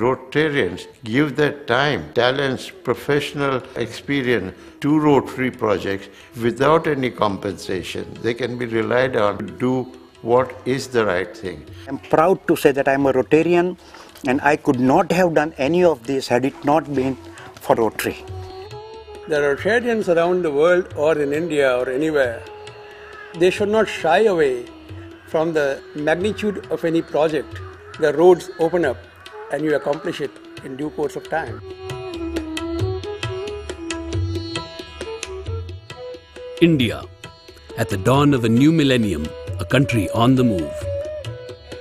Rotarians give their time, talents, professional experience to Rotary projects without any compensation. They can be relied on to do what is the right thing. I'm proud to say that I'm a Rotarian, and I could not have done any of this had it not been for Rotary. The Rotarians around the world or in India or anywhere, they should not shy away from the magnitude of any project. The roads open up and you accomplish it in due course of time. India, at the dawn of a new millennium, a country on the move.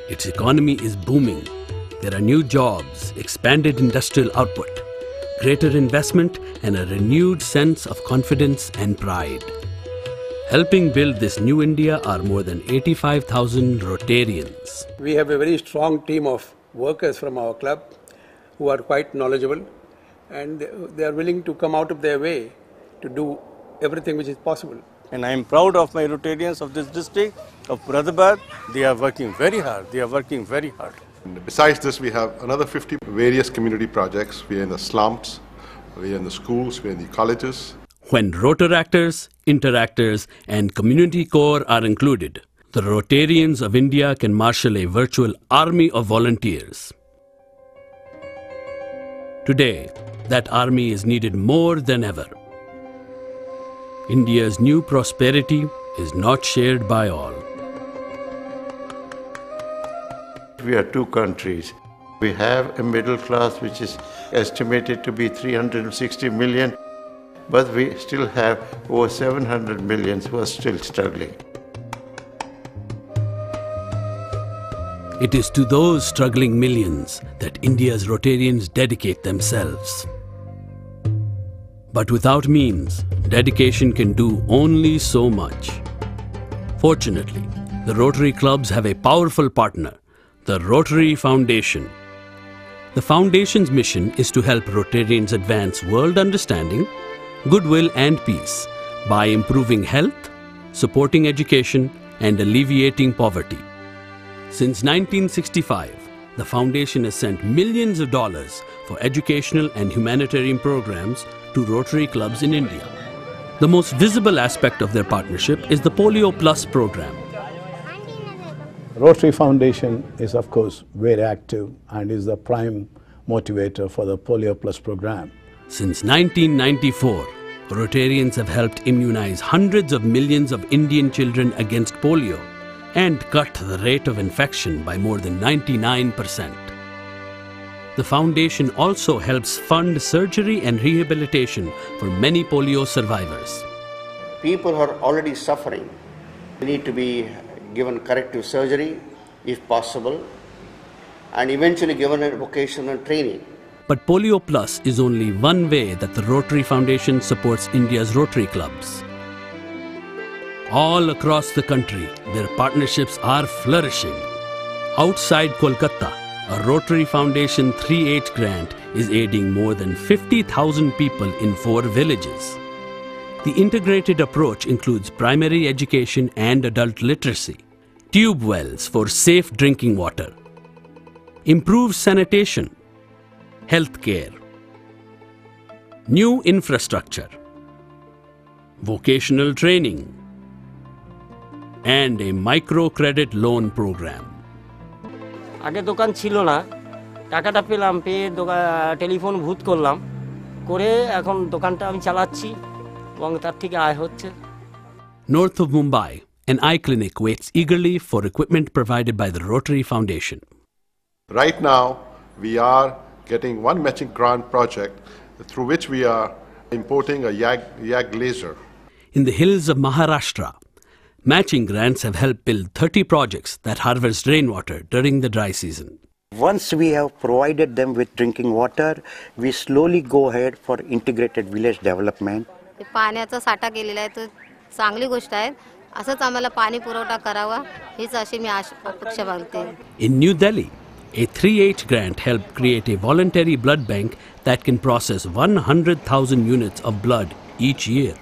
Its economy is booming. There are new jobs, expanded industrial output, greater investment, and a renewed sense of confidence and pride. Helping build this new India are more than 85,000 Rotarians. We have a very strong team of workers from our club who are quite knowledgeable, and they are willing to come out of their way to do everything which is possible. And I am proud of my Rotarians of this district, of Muradabad. They are working very hard. They are working very hard. And besides this, we have another 50 various community projects. We are in the slums, we are in the schools, we are in the colleges. When Rotaractors, Interactors, and Community Corps are included, the Rotarians of India can marshal a virtual army of volunteers. Today, that army is needed more than ever. India's new prosperity is not shared by all. We are two countries. We have a middle class which is estimated to be 360 million, but we still have over 700 million who are still struggling. It is to those struggling millions that India's Rotarians dedicate themselves. But without means, dedication can do only so much. Fortunately, the Rotary clubs have a powerful partner, the Rotary Foundation. The Foundation's mission is to help Rotarians advance world understanding, goodwill and peace by improving health, supporting education, and alleviating poverty. Since 1965, the Foundation has sent millions of dollars for educational and humanitarian programs to Rotary clubs in India. The most visible aspect of their partnership is the Polio Plus program. Rotary Foundation is, of course, very active and is the prime motivator for the Polio Plus program. Since 1994, Rotarians have helped immunize hundreds of millions of Indian children against polio and cut the rate of infection by more than 99%. The Foundation also helps fund surgery and rehabilitation for many polio survivors. People who are already suffering need to be given corrective surgery if possible, and eventually given a vocational training. But Polio Plus is only one way that the Rotary Foundation supports India's Rotary clubs. All across the country, their partnerships are flourishing. Outside Kolkata, a Rotary Foundation 3H grant is aiding more than 50,000 people in 4 villages. The integrated approach includes primary education and adult literacy, tube wells for safe drinking water, improved sanitation, healthcare, new infrastructure, vocational training, and a microcredit loan program. আগে দোকান ছিল না, টাকাটা পেলাম, পেয়ে telephone ভূত করলাম, করে এখন দোকানটা আমি চালাচ্ছি এবং তার থেকে আয় হচ্ছে। North of Mumbai, an eye clinic waits eagerly for equipment provided by the Rotary Foundation. Right now, we are getting one matching grant project through which we are importing a YAG laser. In the hills of Maharashtra, matching grants have helped build 30 projects that harvest rainwater during the dry season. Once we have provided them with drinking water, we slowly go ahead for integrated village development. पाण्याचा साठा केलेला आहे, तो चांगली गोष्ट आहे. असंच आम्हाला पाणी पुरवठा करावा हीच अशी मी अपेक्षा बाळगते. In New Delhi, a 3H grant helped create a voluntary blood bank that can process 100,000 units of blood each year.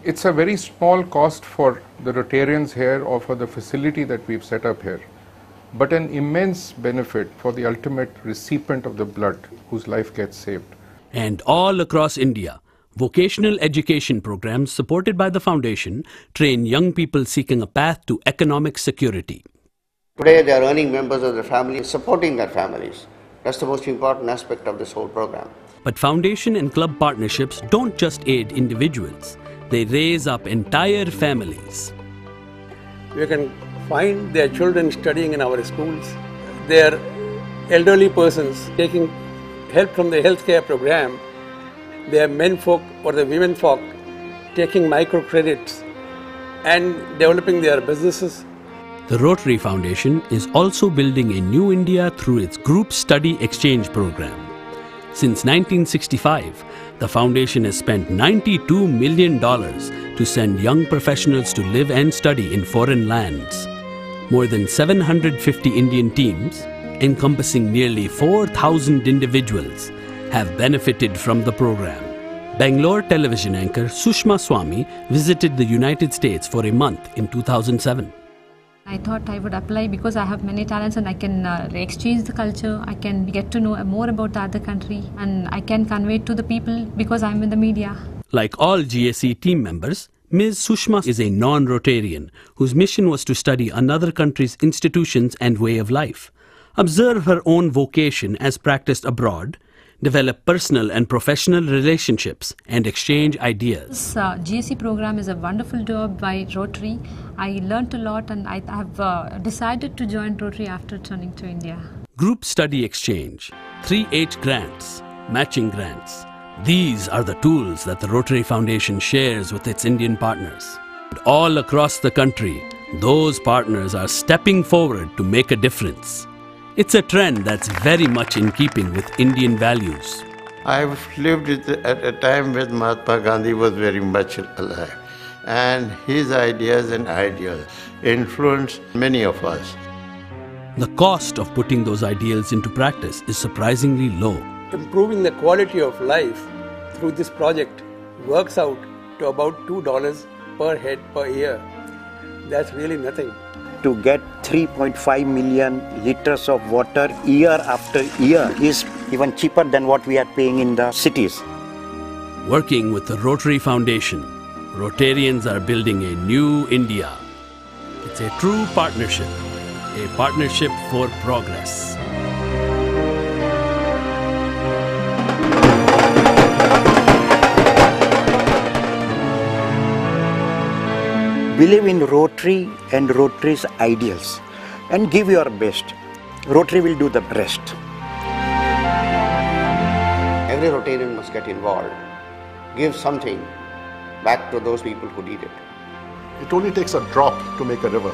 It's a very small cost for the Rotarians here or for the facility that we've set up here. but an immense benefit for the ultimate recipient of the blood whose life gets saved. And all across India, vocational education programs supported by the foundation train young people seeking a path to economic security. Today they are earning members of their family and supporting their families. That's the most important aspect of this whole program. But foundation and club partnerships don't just aid individuals, they raise up entire families. We can find their children studying in our schools, their elderly persons taking help from the healthcare program, their men folk or the women folk taking microcredits and developing their businesses. The Rotary Foundation is also building a new India through its Group Study Exchange program. Since 1965, the foundation has spent $92 million to send young professionals to live and study in foreign lands. More than 750 Indian teams, encompassing nearly 4,000 individuals, have benefited from the program. Bangalore television anchor Sushma Swamy visited the United States for a month in 2007. I thought I would apply because I have many talents and I can exchange the culture, I can get to know more about the other country and I can convey it to the people because I'm in the media. Like all GSE team members, Ms. Sushma is a non-Rotarian whose mission was to study another country's institutions and way of life, observe her own vocation as practiced abroad, develop personal and professional relationships, and exchange ideas. This GSE program is a wonderful job by Rotary. I learnt a lot and I have decided to join Rotary after turning to India. Group Study Exchange, 3H grants, matching grants. These are the tools that the Rotary Foundation shares with its Indian partners. And all across the country, those partners are stepping forward to make a difference. It's a trend that's very much in keeping with Indian values. I've lived at a time when Mahatma Gandhi was very much alive, and his ideas and ideals influenced many of us. The cost of putting those ideals into practice is surprisingly low. Improving the quality of life through this project works out to about $2 per head per year. That's really nothing. To get 3.5 million liters of water year after year is even cheaper than what we are paying in the cities. Working with the Rotary Foundation, Rotarians are building a new India. It's a true partnership, a partnership for progress. Believe in Rotary and Rotary's ideals and give your best. Rotary will do the rest. Every Rotarian must get involved, give something back to those people who need it. It only takes a drop to make a river.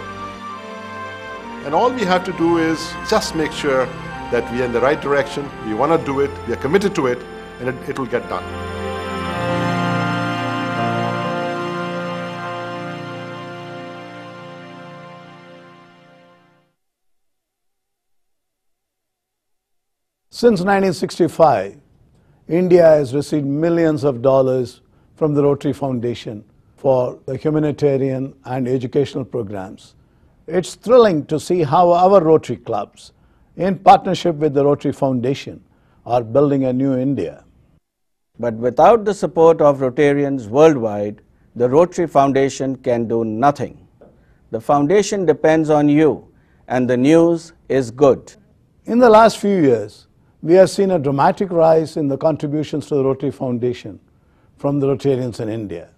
And all we have to do is just make sure that we are in the right direction, we want to do it, we are committed to it, and it will get done. Since 1965, India has received millions of dollars from the Rotary Foundation for the humanitarian and educational programs. It's thrilling to see how our Rotary clubs, in partnership with the Rotary Foundation, are building a new India. But without the support of Rotarians worldwide, the Rotary Foundation can do nothing. The foundation depends on you, and the news is good. In the last few years, we have seen a dramatic rise in the contributions to the Rotary Foundation from the Rotarians in India.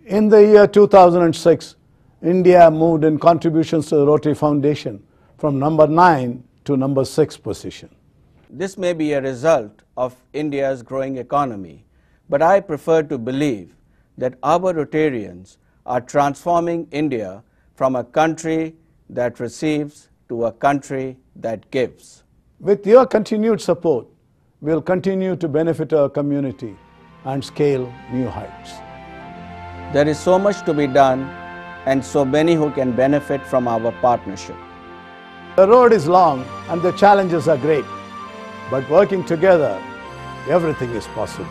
In the year 2006, India moved in contributions to the Rotary Foundation from number 9 to number 6 position. This may be a result of India's growing economy, but I prefer to believe that our Rotarians are transforming India from a country that receives to a country that gives. With your continued support, we will continue to benefit our community and scale new heights. There is so much to be done and so many who can benefit from our partnership. The road is long and the challenges are great, but working together, everything is possible.